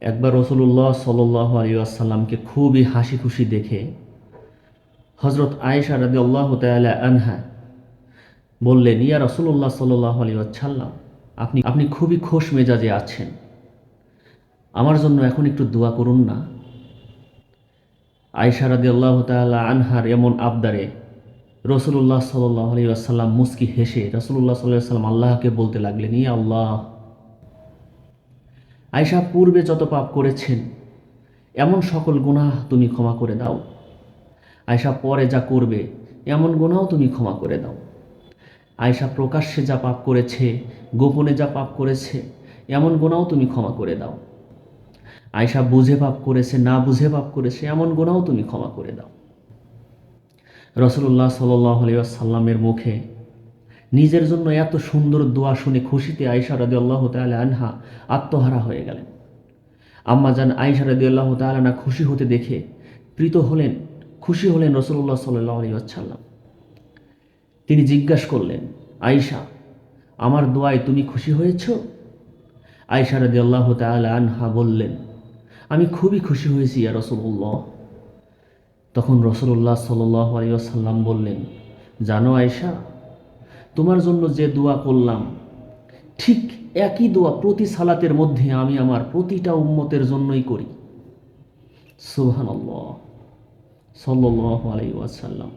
একবার রাসূলুল্লাহ সাল্লাল্লাহু আলাইহি ওয়াসাল্লামকে খুবই হাসি খুশি দেখে হযরত আয়েশা রাদিয়াল্লাহু তাআলা আনহা বললেন, ইয়া রাসূলুল্লাহ সাল্লাল্লাহু আলাইহি ওয়াসাল্লাম, আপনি খুবই খোশ মেজাজে আছেন, আমার জন্য এখন একটু দোয়া করুন না। আয়েশা রাদিয়াল্লাহু তাআলা আনহার এমন আবদারে রাসূলুল্লাহ সাল্লাল্লাহু আলাইহি ওয়াসাল্লাম মুস্কি হেসে রাসূলুল্লাহ সাল্লাল্লাহু আলাইহি ওয়াসাল্লাম আল্লাহকে বলতে লাগলেন, ইয়া আল্লাহ, আয়েশা পূর্বে যত পাপ করেছেন এমন সকল গুনাহ তুমি ক্ষমা করে দাও। আয়েশা পরে যা করবে এমন গুনাহও তুমি ক্ষমা করে দাও। আয়েশা প্রকাশ্যে যা পাপ করেছে, গোপনে যা পাপ করেছে, এমন গুনাহও তুমি ক্ষমা করে দাও। আয়েশা বুঝে পাপ করেছে, না বুঝে পাপ করেছে, এমন গুনাহও তুমি ক্ষমা করে দাও। রাসূলুল্লাহ সাল্লাল্লাহু আলাইহি ওয়াসাল্লামের মুখে নিজের জন্য এত সুন্দর দোয়া শুনে খুশিতে আয়েশা রাদিয়াল্লাহু তাআলা আনহা আত্মহারা হয়ে গেলেন। আম্মাজান আয়েশা রাদিয়াল্লাহু তাআলা আনহা খুশি হতে দেখে খুশি হলেন রাসূলুল্লাহ সাল্লাল্লাহু আলাইহি ওয়াসাল্লাম। তিনি জিজ্ঞাসা করলেন, আয়েশা, আমার দোয়ায় তুমি খুশি হয়েছ? আয়েশা রাদিয়াল্লাহু তাআলা আনহা বললেন, আমি খুবই খুশি হয়েছি ইয়া রাসূলুল্লাহ। তখন রাসূলুল্লাহ সাল্লাল্লাহু আলাইহি ওয়াসাল্লাম বললেন, জানো আয়েশা, তোমার জন্য যে দোয়া করলাম ঠিক একই দোয়া প্রতি সালাতের মধ্যে আমি আমার প্রতিটা উম্মতের জন্যই করি। সুবহানাল্লাহ। সাল্লাল্লাহু আলাইহি ওয়াসাল্লাম।